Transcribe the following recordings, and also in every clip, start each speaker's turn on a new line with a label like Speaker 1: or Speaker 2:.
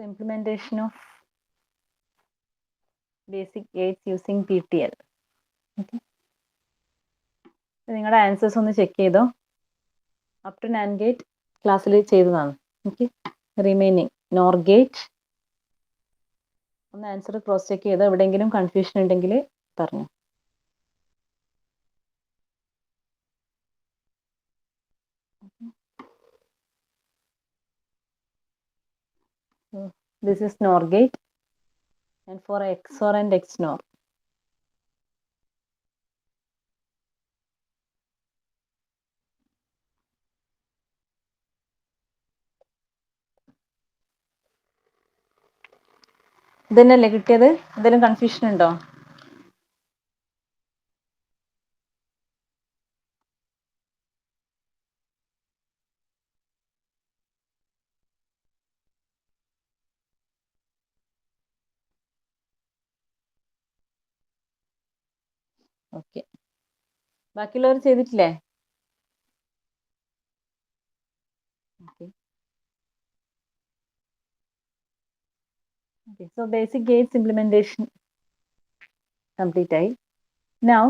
Speaker 1: So implementation of basic gates using PTL. Okay. നിങ്ങളുടെ answers ഒന്ന് check ചെയ്തോ. Up to NAND gate ക്ലാസ്സിൽ ചെയ്തതാണ്. ഓക്കെ, റിമൈനിങ് നോർ ഗേറ്റ് ഒന്ന് ആൻസർ ക്രോസ് ചെക്ക് ചെയ്തോ. എവിടെയെങ്കിലും കൺഫ്യൂഷൻ ഉണ്ടെങ്കിൽ പറഞ്ഞു. So this is NOR gate, and for XOR and XNOR. ഇതന്നെയല്ലേ കിട്ടിയത്? എന്തെങ്കിലും കൺഫ്യൂഷൻ ഉണ്ടോ? ഓക്കെ, ബാക്കിയുള്ളവർ ചെയ്തിട്ടില്ലേ? Okay, so basic gates implementation complete ആയി. നൗ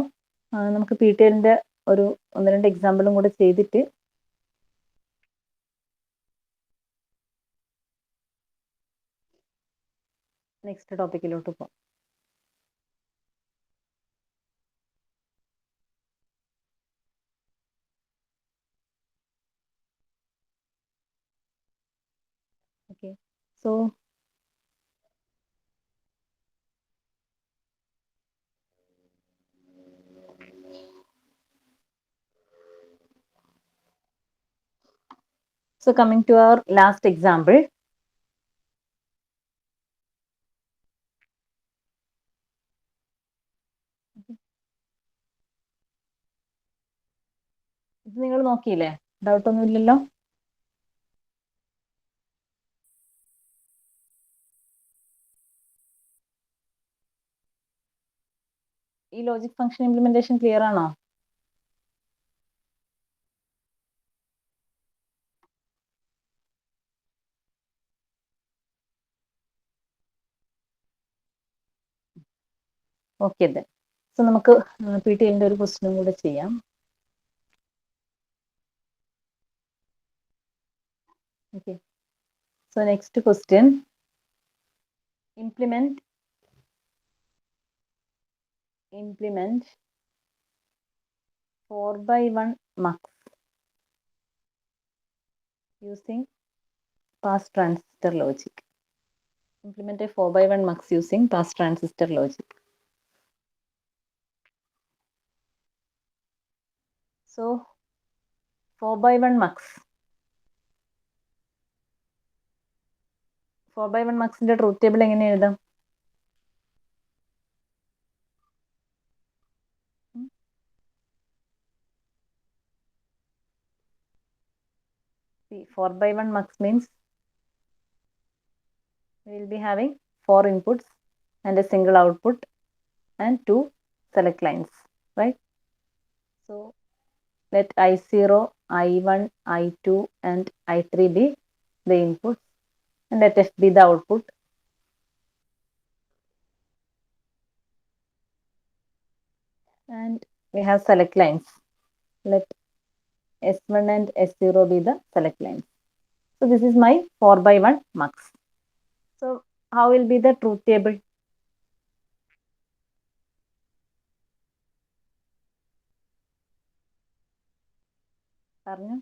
Speaker 1: നമുക്ക് PTLന്റെ ഒരു 1-2 എക്സാമ്പിളും കൂടെ ചെയ്തിട്ട് നെക്സ്റ്റ് ടോപ്പിക്കിലോട്ട് പോകാം. Okay, so coming to our last example. ഇത് നിങ്ങൾ നോക്കിയില്ലേ? ഡൗട്ട് ഒന്നും ഇല്ലല്ലോ? ഈ ലോജിക് ഫംഗ്ഷൻ ഇംപ്ലിമെന്റേഷൻ ക്ലിയർ ആണോ? ഓക്കെ, ദെൻ സോ നമുക്ക് PTLന്റെ ഒരു ക്വസ്റ്റ്യനും കൂടെ ചെയ്യാം. Okay, so next question, implement 4/1 mux using pass transistor logic. Implement a 4/1 mux using pass transistor logic. So 4/1 mux, 4/1 മക്സിന്റെ truth table എങ്ങനെ എഴുതാം? See, 4/1 mux means we will be having 4 inputs and a single output and 2 select lines, right? So let I0, I1, I2 and I3 be the inputs and let F be the output. And we have select lines. Let S1 and S0 be the select lines. So this is my 4/1 mux. So how will be the truth table? പറഞ്ഞോ.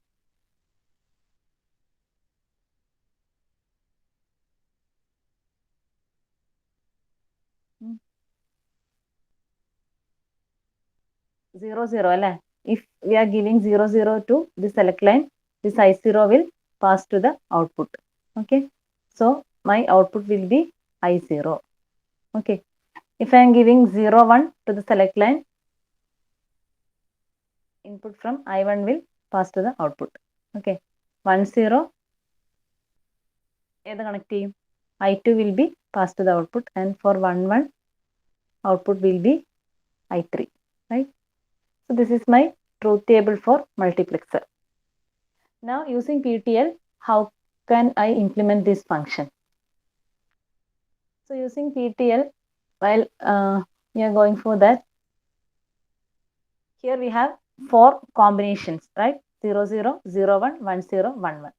Speaker 1: 0 0 അല്ലേ? If we are giving 0 0 to the select line, this I0 will pass to the output. Okay, so my output will be I0. Okay, if I am giving 0 1 to the select line, input from I1 will pass to the output. Okay, 1 0 ഏത് connect ചെയ്യും? I2 will be passed to the output, and for 1 1 output will be I3, right? So this is my truth table for multiplexer. Now using PTL, how can I implement this function? So using PTL, while we are going for that, here we have 4 combinations, right? 0, 0, 0, 1, 1, 0, 1, 1.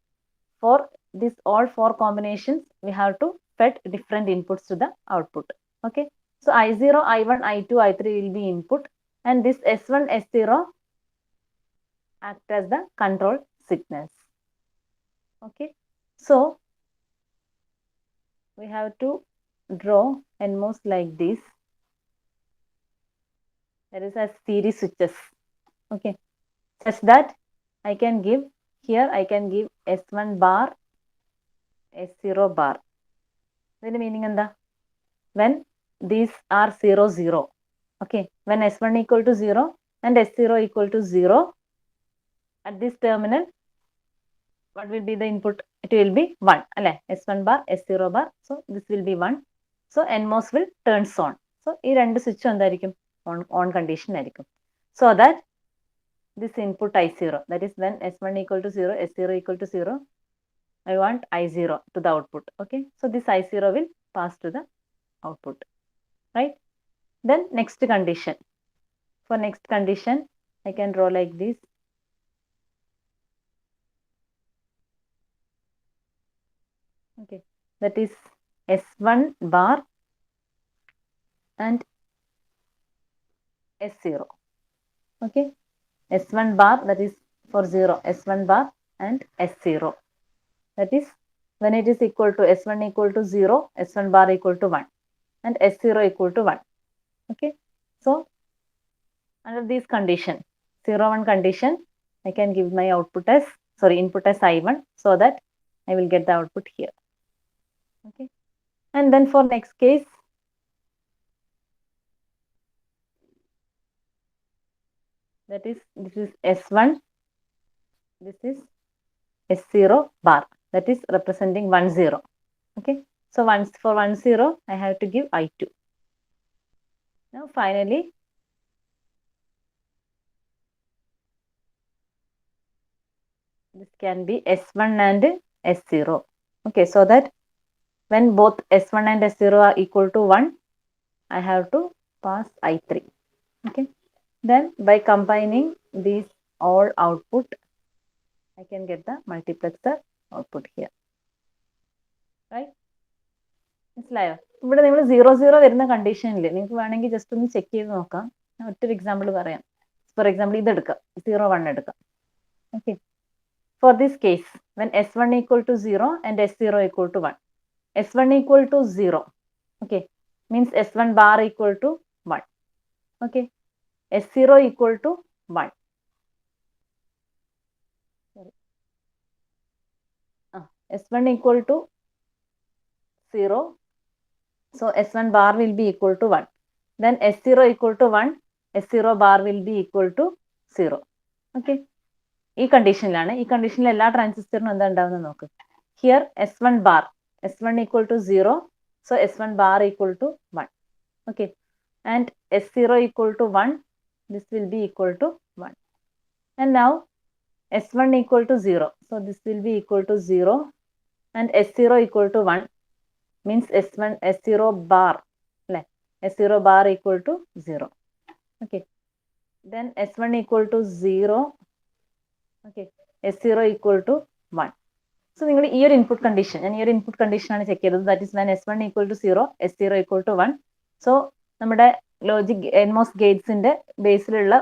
Speaker 1: For this all 4 combinations, we have to fed different inputs to the output. Okay. So I0, I1, I2, I3 will be input, and this S1, S0 act as the control signals. Okay. So we have to draw NMOS like this. There is a series switches. Okay. Such that I can give here, I can give S1 bar, S0 bar. The meaning in the when these are 0, 0. Okay. When S1 equal to 0 and S0 equal to 0, at this terminal, what will be the input? It will be 1. S1 bar, S0 bar. So this will be 1. So NMOS will turns on. So this two switch on condition. So that this input I0, that is when S1 equal to 0, S0 equal to 0, I want I0 to the output. Okay. So this I0 will pass to the output. Right. Then next condition. For next condition, I can draw like this. Okay. That is S1 bar and S0. Okay. S1 bar, that is for 0, S1 bar and S0. That is when it is equal to S1 equal to 0, S1 bar equal to 1 and S0 equal to 1. Okay. So under this condition, 0, 1 condition, I can give my output as, input as I1, so that I will get the output here. Okay. And then for next case, that is, this is S1, this is S0 bar, that is representing 1, 0. Okay. So once for 1, 0, I have to give I2. Now finally, this can be S1 and S0. Okay. So that when both S1 and S0 are equal to 1, I have to pass I3. Okay. Then by combining these all output, I can get the multiplexer output here. Right? മനസ്സിലായോ? ഇവിടെ നിങ്ങൾ 0, 0 വരുന്ന കണ്ടീഷനിൽ നിങ്ങൾക്ക് വേണമെങ്കിൽ just ഒന്ന് check ചെയ്ത് നോക്കാം. ഞാൻ ഒറ്റൊരു എക്സാമ്പിൾ പറയാം. ഫോർ എക്സാമ്പിൾ ഇത് എടുക്കാം, 0, 1 എടുക്കാം. Okay. For this case, when S1 equal to 0 and S0 equal to 1, S1 equal to 0, okay, means S1 bar equal to 1. Okay. S0 equal to 1. Sorry. S1 equal to 0. So S1 bar will be equal to 1. Then S0 equal to 1, S0 bar will be equal to 0. Okay. ഈ കണ്ടീഷനിലാണ്. ഈ കണ്ടീഷനിൽ എല്ലാ ട്രാൻസിസ്റ്ററിനും എന്താ ഉണ്ടാവുന്നത് നോക്ക്. Here S1 bar, S1 equal to 0. So S1 bar equal to 1. Okay. And S0 equal to 1. This will be equal to 1. And now S1 equal to 0. So this will be equal to 0. And S0 equal to 1. Means S1, S0 bar. S0 bar equal to 0. Okay. Then S1 equal to 0. Okay. S0 equal to 1. So, നിങ്ങൾ ഈ ഒരു input condition, ഞാൻ ഈ ഒരു input കണ്ടീഷനാണ് check ചെയ്തത്. That is when S1 equal to 0, S0 equal to 1. So നമ്മുടെ logic NMOS ഗേറ്റ്സിന്റെ ബേസിലുള്ള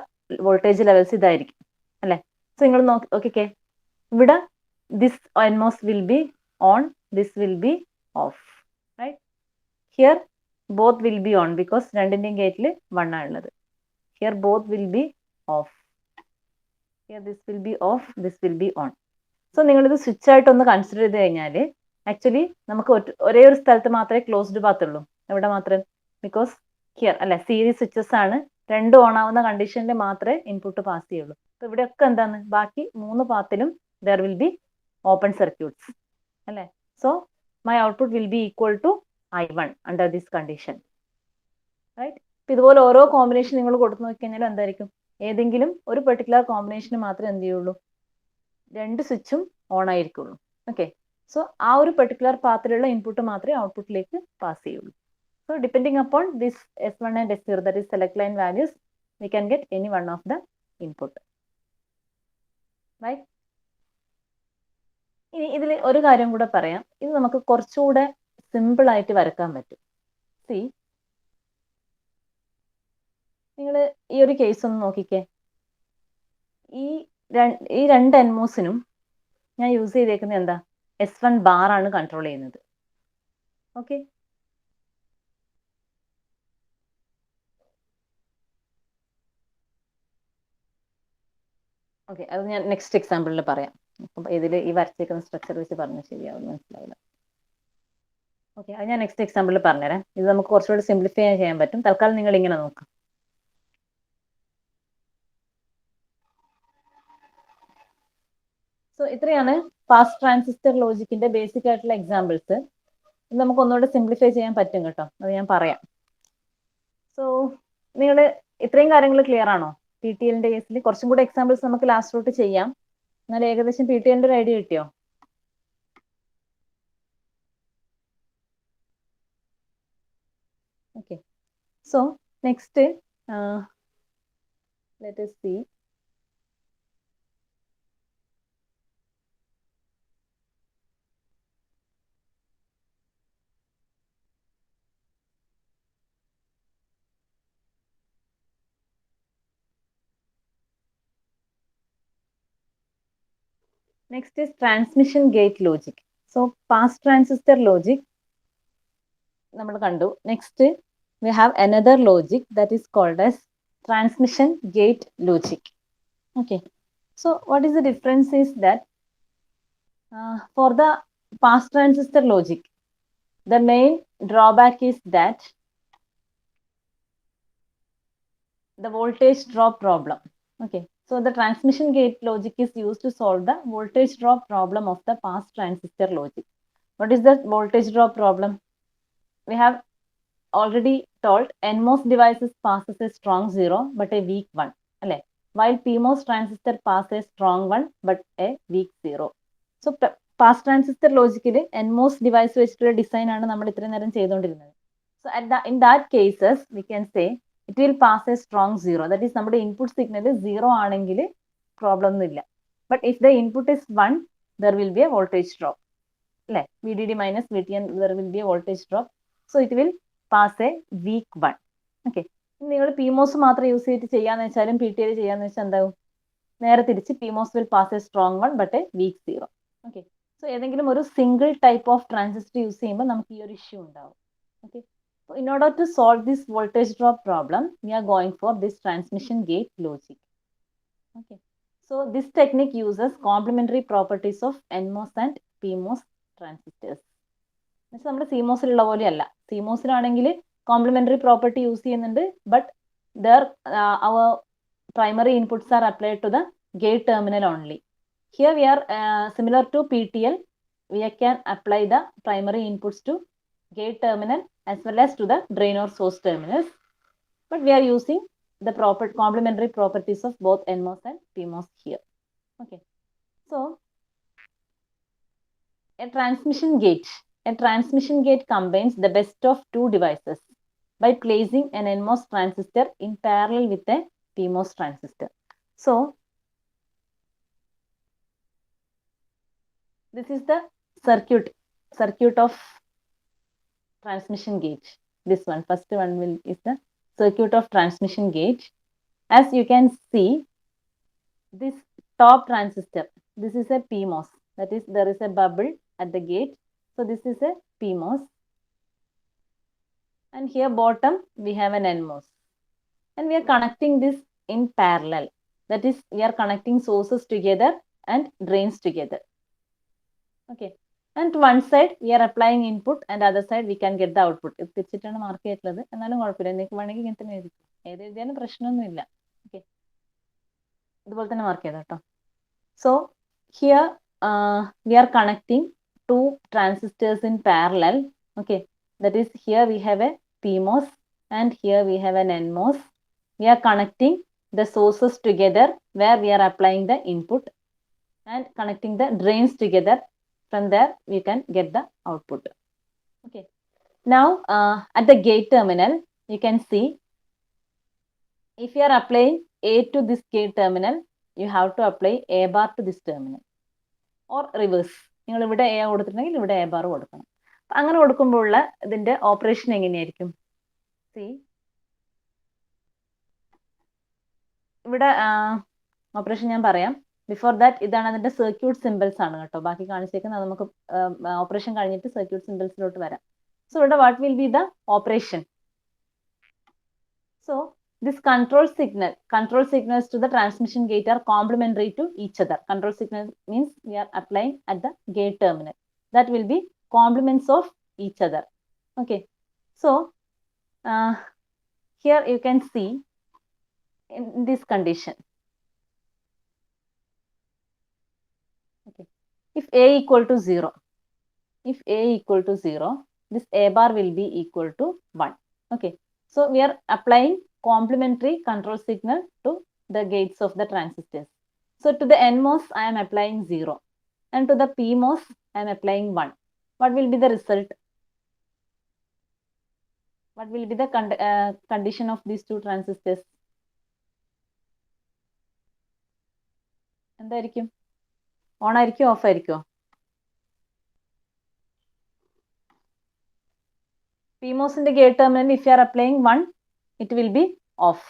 Speaker 1: voltage levels ഇതായിരിക്കും അല്ലേ. സോ നിങ്ങൾ നോക്കിക്കേ, ഇവിടെ this NMOS will be on, this will be of. Right? Here both will be on because രണ്ടിന്റെയും ഗേറ്റിൽ 1 ആണുള്ളത്. Here both will be off. Here this will be off, this will be on. So നിങ്ങളിത് switch ആയിട്ട് ഒന്ന് consider ചെയ്ത് കഴിഞ്ഞാൽ actually നമുക്ക് ഒരേ ഒരു സ്ഥലത്ത് മാത്രമേ ക്ലോസ്ഡ് പാത്ത് ഉള്ളൂ. എവിടെ മാത്രം? ബിക്കോസ് ഹിയർ അല്ലെ സീരീസ് സ്വിച്ചസ് ആണ്, രണ്ടും ഓൺ ആവുന്ന കണ്ടീഷനിൽ മാത്രമേ ഇൻപുട്ട് പാസ് ചെയ്യുള്ളൂ. അപ്പൊ ഇവിടെയൊക്കെ എന്താണ്, ബാക്കി 3 പാത്തിലും there will be open circuits അല്ലെ. So my output will be equal to I1 under this condition. Right? ഇതുപോലെ ഓരോ കോമ്പിനേഷൻ നിങ്ങൾ കൊടുത്തു നോക്കിക്കഴിഞ്ഞാൽ എന്തായിരിക്കും, ഏതെങ്കിലും ഒരു പെർട്ടിക്കുലർ കോമ്പിനേഷന് മാത്രമേ എന്ത് ചെയ്യുള്ളൂ, രണ്ട് സ്വിച്ചും ഓൺ ആയിരിക്കുള്ളൂ. ഓക്കെ. സോ ആ ഒരു പെർട്ടിക്കുലർ പാത്തിലുള്ള ഇൻപുട്ട് മാത്രമേ ഔട്ട്പുട്ടിലേക്ക് പാസ് ചെയ്യുള്ളൂ. So depending upon this S1 and S0, that is select line values, we can get any one of the input. Right? ഇനി ഇതിൽ ഒരു കാര്യം കൂടെ പറയാം. ഇത് നമുക്ക് കുറച്ചുകൂടെ സിമ്പിൾ ആയിട്ട് വരക്കാൻ പറ്റും. സി, നിങ്ങൾ ഈ ഒരു കേസ് ഒന്ന് നോക്കിക്കേ. ഈ രണ്ട് എൻമോസിനും ഞാൻ യൂസ് ചെയ്തേക്കുന്നത് എന്താ? S1 ബാർ ആണ് കൺട്രോൾ ചെയ്യുന്നത്. ഓക്കെ, ഓക്കെ, അത് ഞാൻ നെക്സ്റ്റ് എക്സാമ്പിളിൽ പറയാം. അപ്പം ഇതിൽ ഈ വരച്ചേക്കുന്ന സ്ട്രക്ചർ വെച്ച് പറഞ്ഞാൽ ശരിയാവും, മനസ്സിലാവില്ല. ഓക്കെ, അത് ഞാൻ നെക്സ്റ്റ് എക്സാമ്പിളിൽ പറഞ്ഞുതരാം. ഇത് നമുക്ക് കുറച്ചുകൂടി സിംപ്ലിഫൈ ചെയ്യാൻ പറ്റും. തൽക്കാലം നിങ്ങൾ ഇങ്ങനെ നോക്കാം. സോ ഇത്രയാണ് പാസ് ട്രാൻസിസ്റ്റർ ലോജിക്കിന്റെ ബേസിക് ആയിട്ടുള്ള എക്സാമ്പിൾസ്. ഇത് നമുക്ക് ഒന്നുകൂടെ സിംപ്ലിഫൈ ചെയ്യാൻ പറ്റും കേട്ടോ, അത് ഞാൻ പറയാം. സോ നിങ്ങൾ ഇത്രയും കാര്യങ്ങൾ ക്ലിയർ ആണോ? PTLന്റെ കേസിൽ കുറച്ചും കൂടെ എക്സാമ്പിൾസ് നമുക്ക് ലാസ്റ്റിലോട്ട് ചെയ്യാം. എന്നാൽ ഏകദേശം PTLന്റെ ഒരു ഐഡിയ കിട്ടിയോ? Okay, so next let us see. Next is transmission gate logic. So pass transistor logic നമ്മൾ കണ്ടു. Next we have another logic that is called as transmission gate logic. Okay, so what is the difference is that for the pass transistor logic, the main drawback is that the voltage drop problem. Okay, so the transmission gate logic is used to solve the voltage drop problem of the pass transistor logic. What is the voltage drop problem? We have already told NMOS devices passes a strong 0 but a weak 1, while PMOS transistor passes a strong 1 but a weak 0. So pass transistor logic NMOS device വെച്ചിട്ടുള്ള design ആണ് നമ്മൾ ഇത്രയും നേരം ചെയ്തുകൊണ്ടിരുന്നത്. So in that cases we can say it will pass a strong 0. That is നമ്മുടെ input signal 0 ആണെങ്കിൽ problem ഒന്നുമില്ല. But if the input is 1, there will be a voltage drop. VDD minus VTN, there will be a voltage drop. So it will pass a weak 1. Okay, നിങ്ങൾ PMOS മാത്രം use ചെയ്തിട്ട് ചെയ്യാന്ന് വെച്ചാലും PTL ചെയ്യാന്ന് വെച്ചാൽ എന്താവും? നേരെ തിരിച്ച് PMOS will pass a strong 1 but a weak 0. Okay, so ഏതെങ്കിലും ഒരു single type of transistor use ചെയ്യുമ്പോൾ നമുക്ക് ഈ ഒരു ഇഷ്യൂ ഉണ്ടാവും. Okay, so in order to solve this voltage drop problem, we are going for this transmission gate logic. Okay, so this technique uses complementary properties of NMOS and PMOS transistors. നമ്മുടെ CMOSിലുള്ള പോലെയല്ല. CMOSിലാണെങ്കിൽ complementary property use ചെയ്യുന്നുണ്ട്, but their അവർ primary inputs are applied to the gate terminal only. Here we are similar to PTL, we can apply the primary inputs to gate terminal as well as to the drain or source terminals, but we are using the complementary properties of both NMOS and PMOS here. Okay, so a transmission gate combines the best of two devices by placing an NMOS transistor in parallel with a PMOS transistor. So this is the circuit of transmission gate. This one, first one is the circuit of transmission gate. As you can see, this top transistor, this is a PMOS. That is, there is a bubble at the gate. So this is a PMOS. And here bottom, we have an NMOS. And we are connecting this in parallel. That is, we are connecting sources together and drains together. Okay. And one side, we are applying input and other side, we can get the output. If തിരിച്ചിട്ടാണ് mark ചെയ്തിട്ടുള്ളത്, എന്നാലും കുഴപ്പമില്ല. നിങ്ങൾക്ക് വേണമെങ്കിൽ ഇങ്ങനെ തന്നെ എഴുതിക്കും. ഏത് എഴുതിയാലും പ്രശ്നമൊന്നുമില്ല. ഓക്കെ, ഇതുപോലെ തന്നെ മാർക്ക് ചെയ്താൽ കേട്ടോ. So here we are connecting two transistors in parallel. Okay, that is, here we have a PMOS and here we have an NMOS. We are connecting the sources together where we are applying the input and connecting the drains together From there, we can get the output. Okay. Now, at the gate terminal, you can see if you are applying A to this gate terminal, you have to apply A bar to this terminal or reverse. നിങ്ങൾ ഇവിടെ A കൊടുത്തിട്ടുണ്ടെങ്കിൽ ഇവിടെ A bar കൊടുക്കണം. അങ്ങനെ കൊടുക്കുമ്പോഴുള്ള ഇതിന്റെ operation എങ്ങനെയായിരിക്കും? See, ഇവിടെ operation ഞാൻ പറയാം. ബിഫോർ ദാറ്റ് ഇതാണ് അതിന്റെ സർക്യൂട്ട് സിമ്പിൾസ് ആണ് കേട്ടോ. ബാക്കി കാണിച്ചേക്കുന്നത് നമുക്ക് ഓപ്പറേഷൻ കഴിഞ്ഞിട്ട് സർക്യൂട്ട് സിമ്പിൾസിലോട്ട് വരാം. സോ ഇവിടെ what will be the operation? So this control signals to the transmission gate are complementary to each other. Control signal means we are applying at the gate terminal. That will be complements of each other. Okay. So here you can see in this condition. Okay. If A equal to 0, this A bar will be equal to 1. Okay. So we are applying complementary control signal to the gates of the transistors. So to the NMOS, I am applying 0. And to the PMOS, I am applying 1. What will be the result? What will be the condition of these two transistors? എന്തായിരിക്കും? On ആയിരിക്കോ off ആയിരിക്കോ? PMOSന്റെ gate terminal, if you are applying 1, it will be off.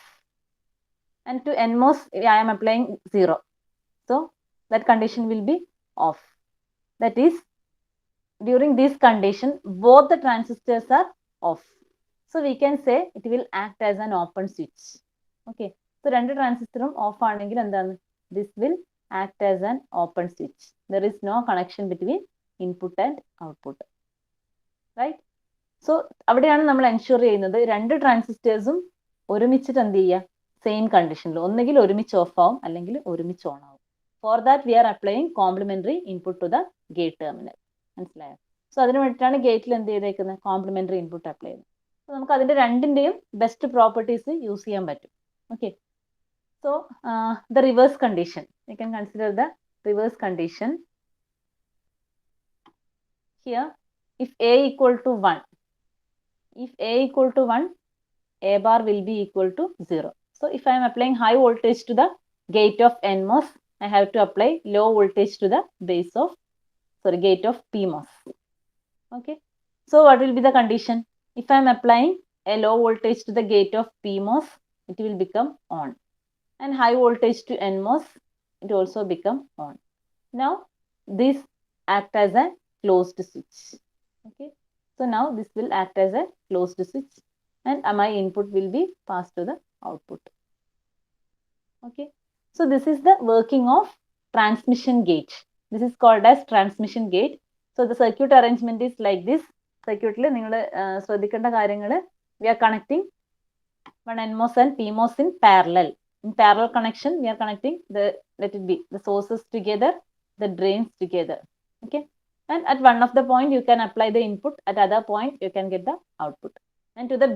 Speaker 1: And to NMOS, I am applying 0. So that condition will be off. That is, during this condition, both the transistors are off. So we can say it will act as an open switch. Okay. So രണ്ട് ട്രാൻസിസ്റ്ററും of ആണെങ്കിൽ എന്താണ്? This will act as an open switch. There is no connection between input and output. Right? So അവിടെയാണ് നമ്മൾ ensure ചെയ്യുന്നത് രണ്ട് ട്രാൻസിസ്റ്റേഴ്സും ഒരുമിച്ചിട്ട് എന്ത് ചെയ്യുക? Same കണ്ടീഷനിൽ ഒന്നുകിൽ ഒരുമിച്ച് ഓഫ് ആവും അല്ലെങ്കിൽ ഒരുമിച്ച് ഓൺ ആവും. For that we are applying complementary input to the gate terminal. മനസ്സിലായോ? സോ അതിന് വേണ്ടിയിട്ടാണ് ഗേറ്റിൽ എന്ത് ചെയ്തേക്കുന്നത്? കോംപ്ലിമെന്ററി ഇൻപുട്ട് അപ്ലൈ ചെയ്യുന്നത്. സോ നമുക്ക് അതിന്റെ രണ്ടിന്റെയും ബെസ്റ്റ് പ്രോപ്പർട്ടീസ് യൂസ് ചെയ്യാൻ പറ്റും. Okay. So the reverse condition, you can consider the reverse condition. Here if A equal to 1, A bar will be equal to 0. So if I am applying high voltage to the gate of NMOS, I have to apply low voltage to the gate of PMOS. Okay. So what will be the condition? If I am applying a low voltage to the gate of PMOS, it will become on. And high voltage to NMOS, it also become on. Now this act as a closed switch. Okay. So now this will act as a closed switch and my input will be passed to the output. Okay. So this is the working of transmission gate. This is called as transmission gate. So the circuit arrangement is like this. Circuit le ningal ശ്രദ്ധിക്കേണ്ട കാര്യങ്ങൾ, we are connecting one NMOS and PMOS in parallel. In parallel connection, we are connecting the sources together, the drains together. Okay. And at one of the point, you can apply the input. At other point, you can get the output. And to the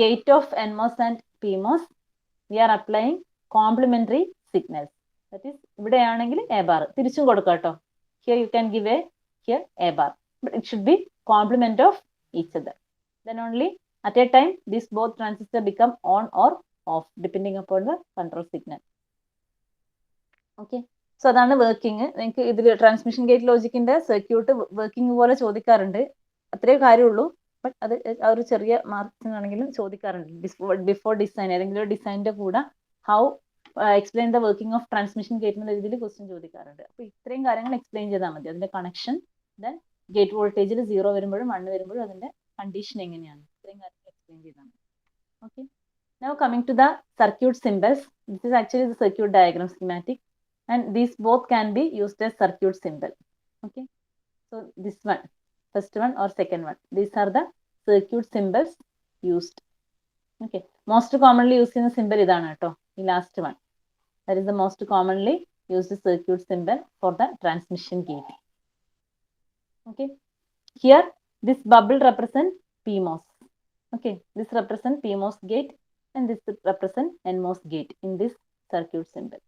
Speaker 1: gate of NMOS and PMOS, we are applying complementary signals. That is, ഇവിടെയാണെങ്കിൽ A bar. തിരിച്ചും കൊടുക്കാം കേട്ടോ. Here you can give here A bar. But it should be complement of each other. Then only at a time, these both transistors become on or off, depending upon the control signal. Okay. So അതാണ് working. നിങ്ങൾക്ക് ഇതിൽ transmission gate ലോജിക്കിന്റെ circuit working പോലെ ചോദിക്കാറുണ്ട്. അത്രേ കാര്യമുള്ളൂ. But അത് ആ ഒരു ചെറിയ മാർക്സിനാണെങ്കിലും ചോദിക്കാറുണ്ട്. ബിഫോർ ഡിസൈൻ, ഏതെങ്കിലും ഒരു ഡിസൈനിന്റെ കൂടെ how explain the working of transmission gate എന്ന രീതിയിൽ ക്വസ്റ്റ്യൻ ചോദിക്കാറുണ്ട്. അപ്പൊ ഇത്രയും കാര്യങ്ങൾ എക്സ്പ്ലെയിൻ ചെയ്താൽ മതി. അതിന്റെ കണക്ഷൻ, ദെൻ ഗേറ്റ് വോൾട്ടേജിൽ 0 വരുമ്പോഴും 1 വരുമ്പോഴും അതിന്റെ കണ്ടീഷൻ എങ്ങനെയാണ്, ഇത്രയും കാര്യങ്ങൾ എക്സ്പ്ലെയിൻ ചെയ്താൽ മതി. Okay. Now coming to the circuit symbols. This is actually the circuit diagram schematic. And these both can be used as circuit symbol. Okay. So this one, first one or second one, these are the circuit symbols used. Okay. Most commonly used in the symbol idana to the last one. That is the most commonly used circuit symbol for the transmission gate. Okay. Here this bubble represents PMOS. Okay. This represents PMOS gate and this represents NMOS gate in this circuit symbol.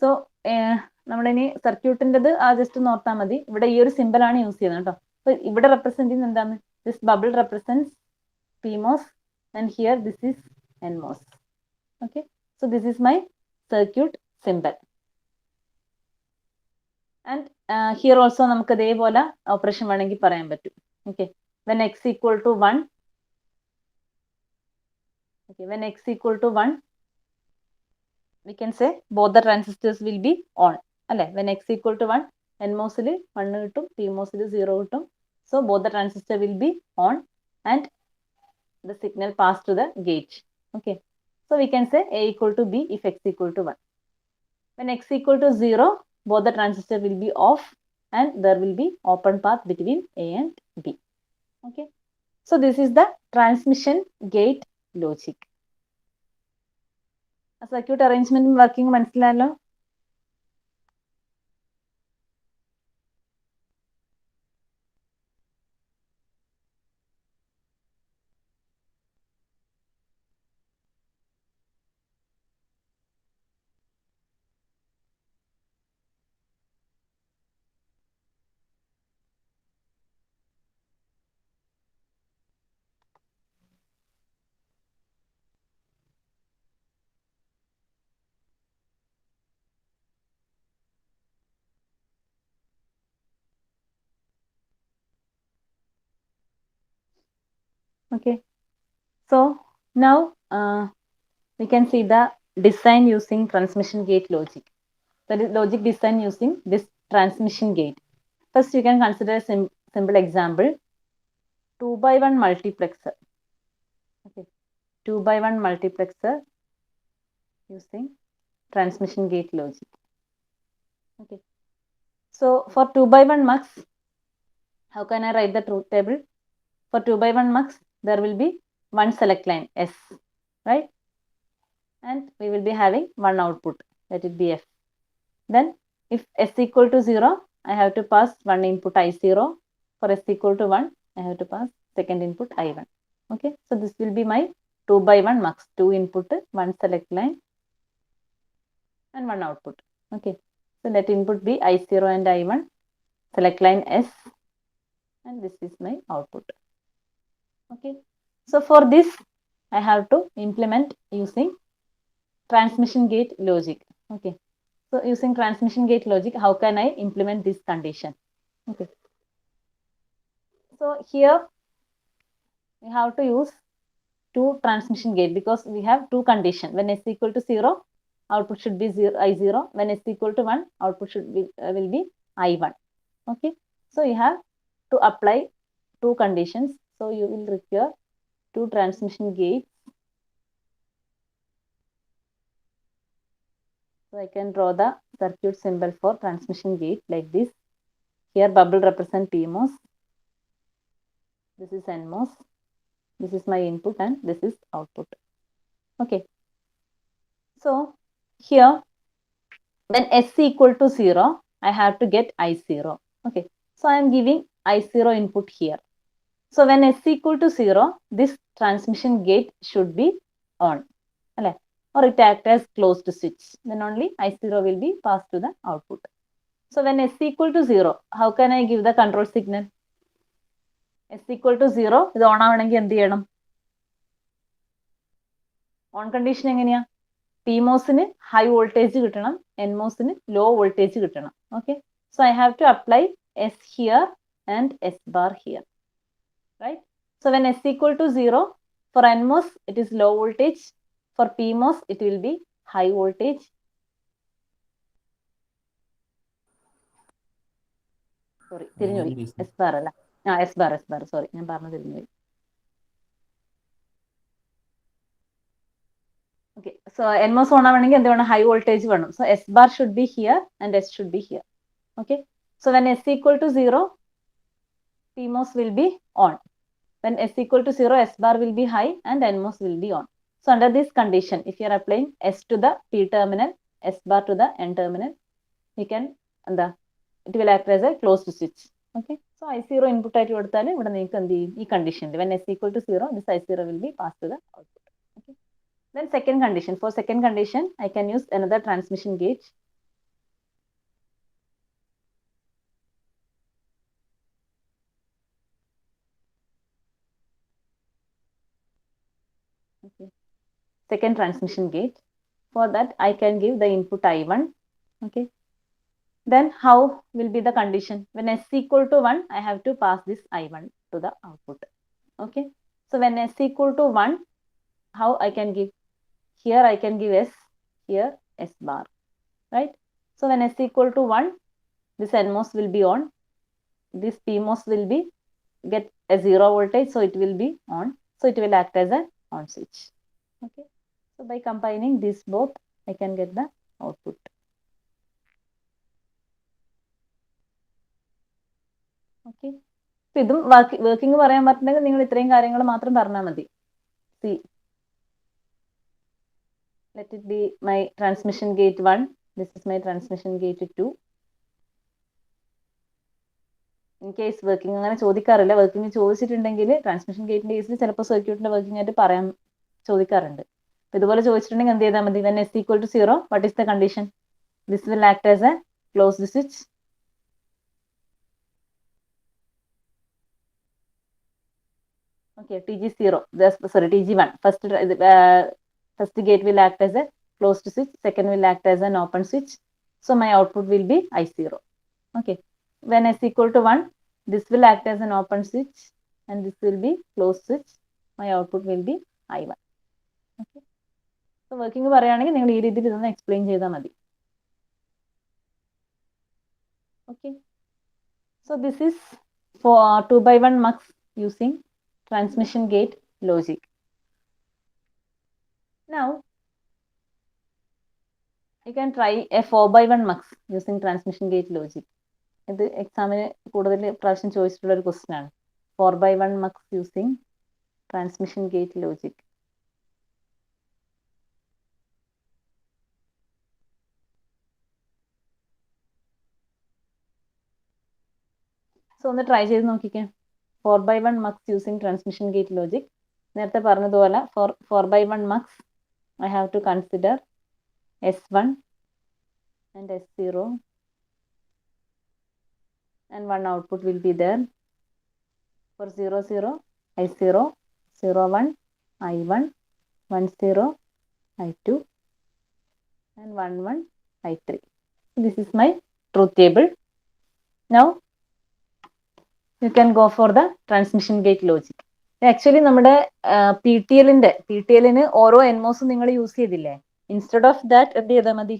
Speaker 1: So നമ്മളിനി സർക്യൂട്ടിൻ്റെത് just ഒന്ന് ഓർത്താൽ മതി. ഇവിടെ ഈ ഒരു simple ആണ് use ചെയ്യുന്നത് കേട്ടോ. അപ്പൊ ഇവിടെ റെപ്രസെന്റ് ചെയ്യുന്നത് എന്താണ്? This bubble represents PMOS and here this is NMOS. Okay, so this is my circuit symbol. And here also നമുക്ക് ഇതേപോലെ ഓപ്പറേഷൻ വേണമെങ്കിൽ പറയാൻ പറ്റും. Okay, when x equal to 1, okay, when x equal to 1, we can say both the transistors will be on. അല്ലേ? When x equal to 1, NMOS-ൽ 1 കിട്ടും, PMOS-ൽ 0 കിട്ടും. So both the transistor will be on and the signal pass to the gate. Okay, so we can say A equal to B if x equal to 1. When x equal to 0, both the transistor will be off and there will be open path between A and B. Okay, so this is the transmission gate logic. Circuit arrangement working മനസ്സിലായല്ലോ? Okay, so now we can see the design using transmission gate logic. That is logic design using this transmission gate. First, you can consider a simple example. 2x1 multiplexer. Okay, 2x1 multiplexer using transmission gate logic. Okay, so for 2x1 mux, how can I write the truth table? For 2x1 mux, there will be one select line S, right? And we will be having one output, that will be F. Then if S equal to 0, I have to pass one input I0. For S equal to 1, I have to pass second input I1. Okay, so this will be my 2x1 mux, 2 input, one select line and one output. Okay, so let input be I0 and I1, select line S, and this is my output. Okay, so for this I have to implement using transmission gate logic. Okay, so using transmission gate logic, how can I implement this condition? Okay, so here we have to use two transmission gate because we have two conditions. When S equal to 0, output should be 0, I0. When S equal to 1, output should be will be I1. Okay, so you have to apply two conditions. So you will require two transmission gates. So I can draw the circuit symbol for transmission gate like this. Here bubble represent PMOS. This is NMOS. This is my input and this is output. Okay, so here when S equal to 0, I have to get I0. Okay, so I am giving I0 input here. So when S equal to 0, this transmission gate should be on, or it acts as closed switch. Then only I0 will be passed to the output. So when S equal to 0, how can I give the control signal? S equal to 0, ഇത് on ആവണമെങ്കിൽ എന്ത് ചെയ്യണം? On condition എങ്ങനെയാ? PMOS-ന് high voltage കിട്ടണം, NMOS-ന് low voltage കിട്ടണം. Okay, so I have to apply S here and S bar here, right? So when S equal to 0, for NMOS it is low voltage, for PMOS it will be high voltage. Sorry, തിരിഞ്ഞുപോയി. S bar അല്ല, S bar, sorry, ഞാൻ പറഞ്ഞു തിരിഞ്ഞുപോയി. Okay, so NMOS on ആവണമെങ്കിൽ എന്ത് വേണം? High voltage വേണം. So S bar should be here and S should be here. Okay, so when S equal to 0, PMOS will be on. When S equal to 0, S bar will be high and NMOS will be on. So under this condition, if you are applying S to the P terminal, S bar to the N terminal, you can, it will act as a closed switch. Okay, so I0 input ആയിട്ട് കൊടുത്താൽ ഇവിടെ നിങ്ങൾക്ക് എന്ത് ചെയ്യും? ഈ കണ്ടീഷനിൽ when S equal to 0, this I0 will be passed to the output. Okay, then second condition, for second condition I can use another transmission gate. Okay. Second transmission gate. For that, I can give the input I1. Okay. Then how will be the condition? When S equal to 1, I have to pass this I1 to the output. Okay. So when S equal to 1, how I can give? Here I can give S, here S bar, right? So when S equal to 1, this NMOS will be on. This PMOS will be get a 0 voltage, so it will be on. So it will act as an on switch. Okay. So by combining these both, I can get the output. Okay. So ഇതും working പറയാൻ പറ്റുന്നെങ്കിൽ നിങ്ങൾ ഇത്രയും കാര്യങ്ങൾ മാത്രം പറഞ്ഞാൽ മതി. See, let it be my transmission gate 1. This is my transmission gate 2. In case working അങ്ങനെ ചോദിക്കാറില്ല. Working ചോദിച്ചിട്ടുണ്ടെങ്കിൽ ട്രാൻസ്മിഷൻ ഗേറ്റിന്റെ കേസിൽ ചിലപ്പോൾ സർക്യൂട്ടിന്റെ വർക്കിംഗ് ആയിട്ട് പറയാൻ ചോദിക്കാറുണ്ട്. ഇതുപോലെ ചോദിച്ചിട്ടുണ്ടെങ്കിൽ എന്ത് ചെയ്താൽ മതി? When S equal to 0, what is the condition? This will act as a closed switch. Okay, TG0, sorry, TG1. First gate will act as a closed switch. Second will act as an open switch. So my output will be I0. Okay. When S equal to 1, this will act as an open switch and this will be closed switch. My output will be I1. Okay. So working പറയുകയാണെങ്കിൽ നിങ്ങൾ ഈ രീതിയിൽ ഇതൊന്ന് explain ചെയ്താൽ മതി. Okay. So this is for 2x1 mux using transmission gate logic. Now you can try a 4x1 mux using transmission gate logic. ഇത് എക്സാമിന് കൂടുതൽ പ്രാവശ്യം ചോദിച്ചിട്ടുള്ള ഒരു ക്വസ്റ്റ്യൻ ആണ്. 4x1 mux using transmission gate logic. So ഒന്ന് ട്രൈ ചെയ്ത് നോക്കിക്കേ. 4x1 mux using transmission gate logic. നേരത്തെ പറഞ്ഞതുപോലെ 4x1 mux I have to consider S1 and S0 and one output will be there. For 0 0 I0, 0 1 I1, 1 0 I2 and 1 1 I3. This is my truth table. Now you can go for the transmission gate logic. Actually നമ്മുടെ P T എല്ലിന് ഓരോ എൻമോസും നിങ്ങൾ use ചെയ്തില്ലേ? Instead of that എന്ത് ചെയ്താൽ മതി?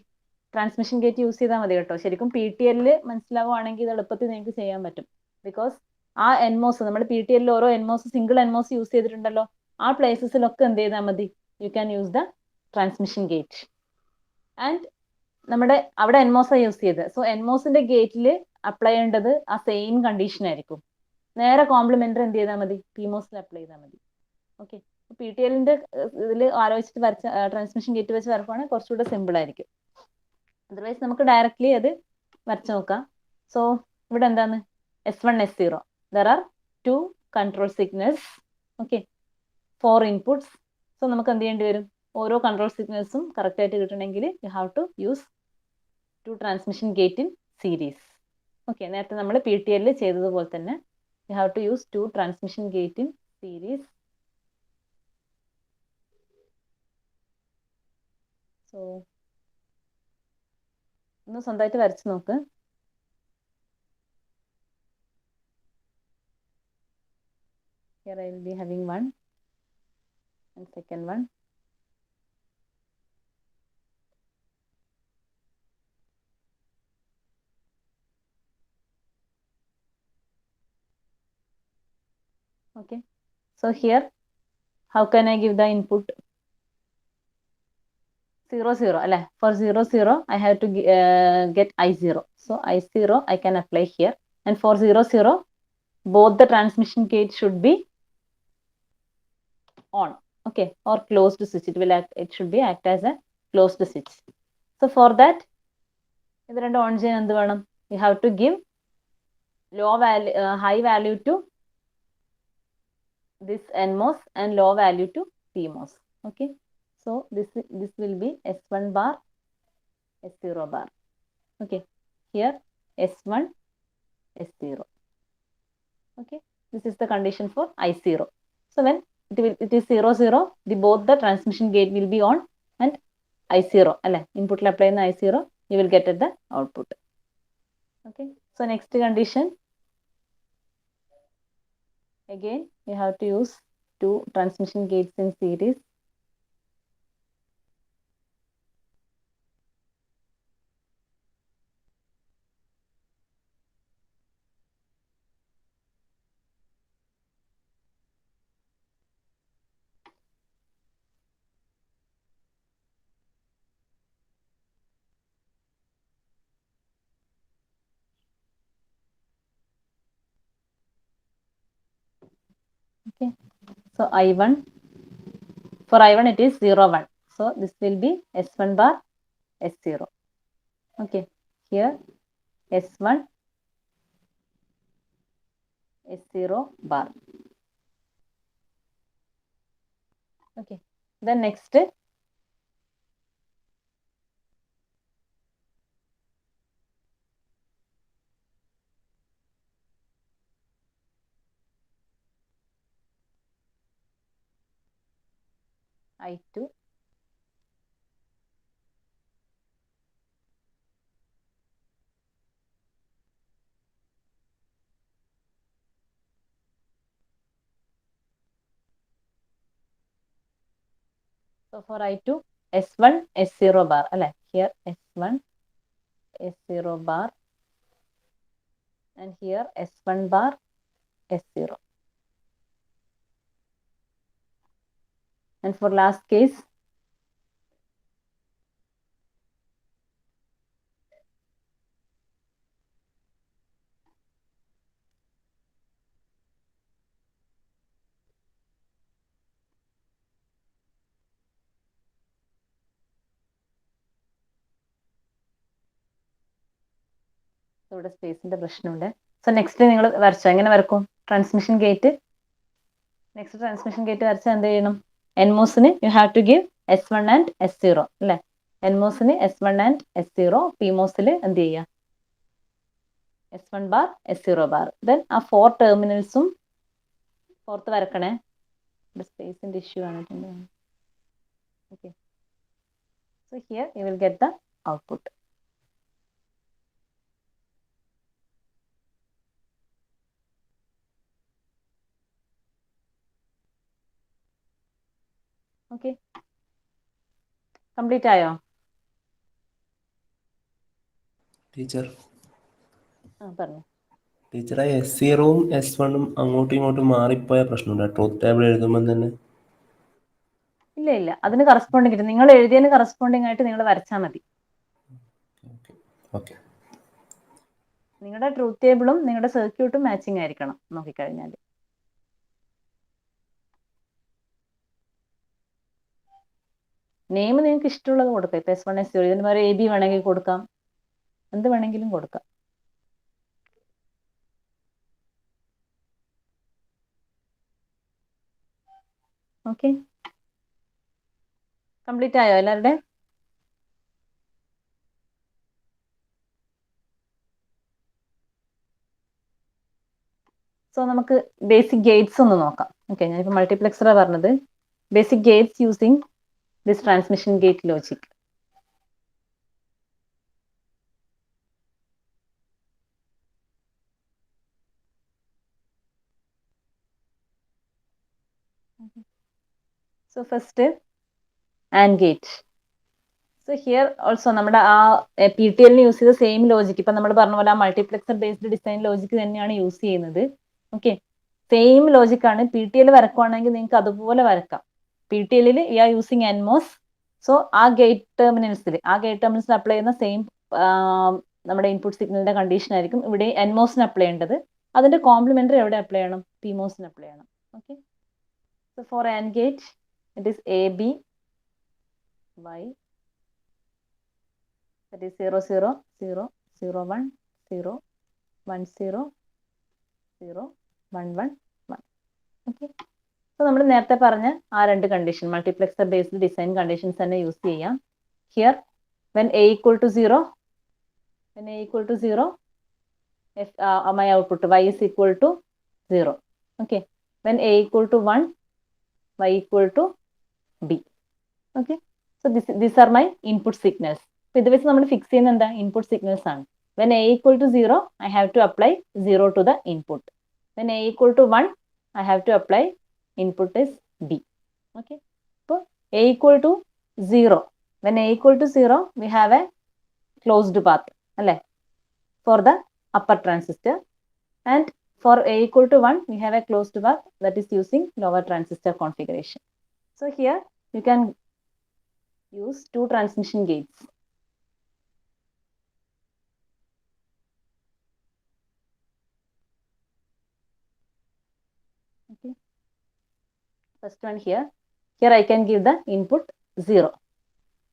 Speaker 1: Transmission gate use ചെയ്താൽ മതി കേട്ടോ. ശരിക്കും പി ടി എല്ലിൽ മനസ്സിലാവുകയാണെങ്കിൽ ഇത് എളുപ്പത്തിൽ നിങ്ങൾക്ക് ചെയ്യാൻ പറ്റും. ബിക്കോസ് ആ എൻമോസ് നമ്മുടെ പി ടി എല്ലിൽ ഓരോ എൻമോസ് സിംഗിൾ എൻമോസ് യൂസ് ചെയ്തിട്ടുണ്ടല്ലോ. ആ പ്ലേസസിലൊക്കെ എന്ത് ചെയ്താൽ മതി? You can use the transmission gate. And നമ്മുടെ അവിടെ എൻമോസ് യൂസ് ചെയ്ത്, സോ എൻമോസിന്റെ ഗേറ്റിൽ അപ്ലൈ ചെയ്യേണ്ടത് ആ സെയിം കണ്ടീഷൻ ആയിരിക്കും. നേരെ കോംപ്ലിമെന്ററി എന്ത് ചെയ്താൽ മതി? പിമോസിൽ അപ്ലൈ ചെയ്താൽ മതി. ഓക്കെ. പി ടി എല്ലിന്റെ ഇതിൽ ആലോചിച്ചിട്ട് വരച്ച ട്രാൻസ്മിഷൻ ഗേറ്റ് വെച്ച് വരക്കുവാണെങ്കിൽ കുറച്ചുകൂടെ സിമ്പിൾ ആയിരിക്കും. അതർവൈസ് നമുക്ക് ഡയറക്റ്റ്ലി അത് വരച്ച് നോക്കാം. സോ ഇവിടെ എന്താണ്? S1 S0. There are 2 control signals. Okay, 4 inputs. So നമുക്ക് എന്ത് ചെയ്യേണ്ടി വരും? ഓരോ കൺട്രോൾ സിഗ്നൽസും കറക്റ്റ് ആയിട്ട് കിട്ടണമെങ്കിൽ you have to use 2 transmission gate in series. Okay, നേരത്തെ നമ്മൾ പി ടി എല്ലിൽ ചെയ്തതുപോലെ തന്നെ you have to use 2 transmission gate in series. So ഒന്ന് സ്വന്തമായിട്ട് വരച്ച് നോക്ക്. Here I will be having one and second one. Okay, so here how can I give the input? 0 0 അല്ലേ? For 0 0 I have to get I0. So I0 I can apply here, and for 0 0 both the transmission gate should be on. Okay, or closed switch. It should be act as a closed switch. So for that ഇത് രണ്ട് on ചെയ്യാൻ എന്ത് വേണം? You have to give high value to this NMOS and low value to PMOS. Okay, so this will be S1 bar, S0 bar. Okay, here S1 S0. Okay, this is the condition for I0. So when it is 0 0, both the transmission gate will be on and I0 അല്ലെ, ഇൻപുട്ടിൽ apply ചെയ്യുന്ന I0 you will get at the output. Okay, so next condition, again you have to use two transmission gates in series. Okay, so I1, for I1 it is 0 1, so this will be S1 bar S0. Okay, here S1 S0 bar. Okay, then next I2 so for I2 S1 S0 bar അല്ലെ, here S1 S0 bar and here S1 bar S0. And for last case ഇവിടെ സ്പേസിന്റെ പ്രശ്നമുണ്ട്. So next നിങ്ങൾ വരച്ചോ, എങ്ങനെ വരക്കും transmission gate? Next transmission gate വരച്ചാൽ എന്ത് ചെയ്യണം? എൻമോസിന് you have to give S1 and S0 അല്ലെ, എൻമോസിന് S1 ആൻഡ് S0, പിമോസിൽ എന്ത് ചെയ്യുക S1 bar S0 bar. Then ആ 4 ടെർമിനൽസും പുറത്ത് വരക്കണേ, സ്പേസിന്റെ ഇഷ്യൂ ആണിട്ടുണ്ട്. Okay, so here you will get the output. Okay, complete ആയോ
Speaker 2: ടീച്ചർ?
Speaker 1: പറഞ്ഞു.
Speaker 2: ടീച്ചറെ S0ഉം S1ഉം അങ്ങോട്ടും ഇങ്ങോട്ടും മാറിപ്പോയ പ്രശ്നമുണ്ട് ട്രൂത്ത് ടേബിൾ എഴുതുമ്പോൾ തന്നെ?
Speaker 1: ഇല്ല ഇല്ല, അതിന് കറസ്പോണ്ടിങ് ആയിട്ട് നിങ്ങൾ എഴുതിയതിന് കറസ്പോണ്ടിങ് ആയിട്ട് നിങ്ങൾ വരച്ചാൽ മതി.
Speaker 2: ഓക്കെ,
Speaker 1: നിങ്ങളുടെ ട്രൂത്ത് ടേബിളും നിങ്ങളുടെ സർക്യൂട്ടും മാച്ചിങ് ആയിരിക്കണം നോക്കിക്കഴിഞ്ഞാൽ. നെയിം നിങ്ങൾക്ക് ഇഷ്ടമുള്ളത് കൊടുക്കാം. ഇപ്പൊ S1 S0 ഇതിന് പകരം AB വേണമെങ്കിൽ കൊടുക്കാം, എന്ത് വേണമെങ്കിലും കൊടുക്കാം. ഓക്കെ, കംപ്ലീറ്റ് ആയോ എല്ലാവരുടെ? സോ നമുക്ക് ബേസിക് ഗേറ്റ്സ് ഒന്ന് നോക്കാം. ഓക്കെ, ഞാനിപ്പോൾ മൾട്ടിപ്ലെക്സറാണ് പറഞ്ഞത്. Basic Gates using this transmission gate logic. So first and gate. So here also നമ്മുടെ ആ PTL യൂസ് ചെയ്ത സെയിം ലോജിക്, ഇപ്പൊ നമ്മൾ പറഞ്ഞ പോലെ ആ മൾട്ടിപ്ലെക്സർ ബേസ്ഡ് ഡിസൈൻ ലോജിക് തന്നെയാണ് യൂസ് ചെയ്യുന്നത്. ഓക്കെ, സെയിം ലോജിക് ആണ്. PTL വരക്കുവാണെങ്കിൽ നിങ്ങൾക്ക് അതുപോലെ വരക്കാം. PTL you are using NMOS. So ആ ഗേറ്റ് ടെർമിനൽസിൽ അപ്ലൈ ചെയ്യുന്ന സെയിം നമ്മുടെ ഇൻപുട്ട് സിഗ്നലിന്റെ കണ്ടീഷൻ ആയിരിക്കും ഇവിടെ NMOSന് അപ്ലൈ ചെയ്യേണ്ടത്. അതിന്റെ കോംപ്ലിമെന്ററി എവിടെ അപ്ലൈ ചെയ്യണം? PMOSന് അപ്ലൈ ചെയ്യണം. Okay, so for AND gate it is AB Y, that is 0 0 0 0 1 0 1 0 0 1 1 1. Okay, so നമ്മൾ നേരത്തെ പറഞ്ഞ ആ രണ്ട് condition multiplexer based design conditions തന്നെ യൂസ് ചെയ്യാം. Here when A equal to 0, my output Y is equal to 0. Okay, when A equal to 1, y equal to b. Okay, so these are my input signals. So ഇത് വെച്ച് നമ്മൾ fix ചെയ്യുന്ന എന്താ input signals ആണ്. When a equal to 0, I have to apply 0 to the input. When a equal to 1, I have to apply input is b. Okay, so a equal to 0. When a equal to 0, we have a closed path അല്ലേ for the upper transistor, and for a equal to 1, we have a closed path that is using lower transistor configuration. So here you can use 2 transmission gates. Okay. First one here. Here I can give the input 0.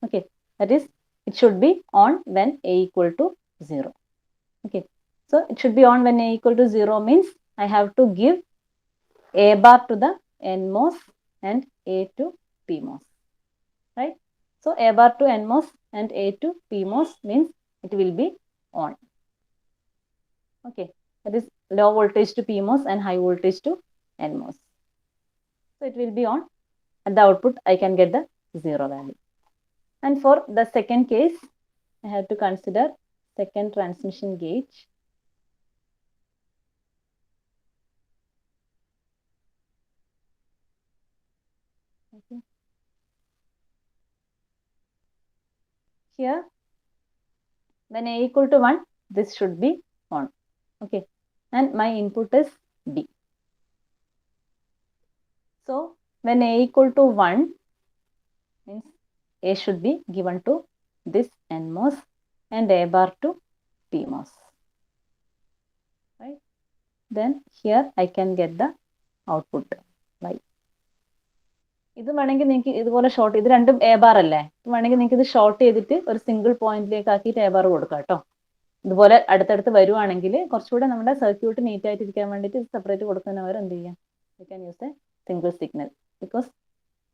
Speaker 1: Okay. That is, it should be on when a equal to 0. Okay. So it should be on when a equal to 0 means I have to give a bar to the NMOS and a to PMOS. Right. So a bar to NMOS and a to PMOS means it will be on. Okay. That is low voltage to PMOS and high voltage to NMOS. So it will be on. At the output, I can get the 0 value. And for the second case, I have to consider second transmission gate. Okay. Here, when a equal to 1, this should be on. Okay. And my input is B. So, when a equal to 1, means A should be given to this NMOS and A bar to PMOS. Right. Then here I can get the output Y. ഇത് വേണമെങ്കിൽ നിങ്ങൾക്ക് ഇതുപോലെ short, ഇത് രണ്ടും A bar അല്ലേ, വേണമെങ്കിൽ നിങ്ങൾക്ക് ഇത് ഷോർട്ട് ചെയ്തിട്ട് ഒരു സിംഗിൾ പോയിന്റിലേക്ക് ആക്കിയിട്ട് എ ബാർ കൊടുക്കാം കേട്ടോ. ഇതുപോലെ അടുത്തടുത്ത് വരുവാണെങ്കിൽ കുറച്ചുകൂടെ നമ്മുടെ സർക്യൂട്ട് നീറ്റ് ആയിട്ട് ഇരിക്കാൻ വേണ്ടിയിട്ട് സെപ്പറേറ്റ് കൊടുക്കുന്നവർ എന്ത് ചെയ്യാം, you can use A single signal because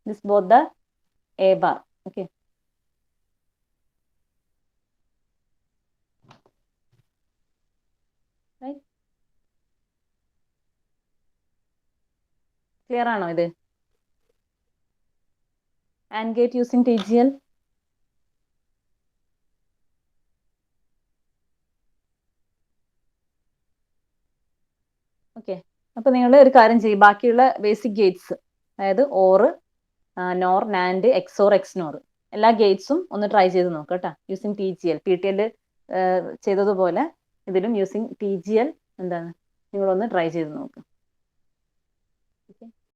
Speaker 1: this both the A bar. Okay, clear ആണോ ഇത്? AND gate using TGL. Okay, അപ്പൊ നിങ്ങൾ ഒരു കാര്യം ചെയ്യും, ബാക്കിയുള്ള ബേസിക് ഗേറ്റ്സ് അതായത് or, nor, NAND, XOR, XNOR എല്ലാ ഗേറ്റ്സും ഒന്ന് ട്രൈ ചെയ്ത് നോക്കാം കേട്ടോ, യൂസിങ് TGL. PTL ചെയ്തതുപോലെ ഇതിലും യൂസിങ് TGL എന്താണ് നിങ്ങളൊന്ന് ട്രൈ ചെയ്ത് നോക്കുക.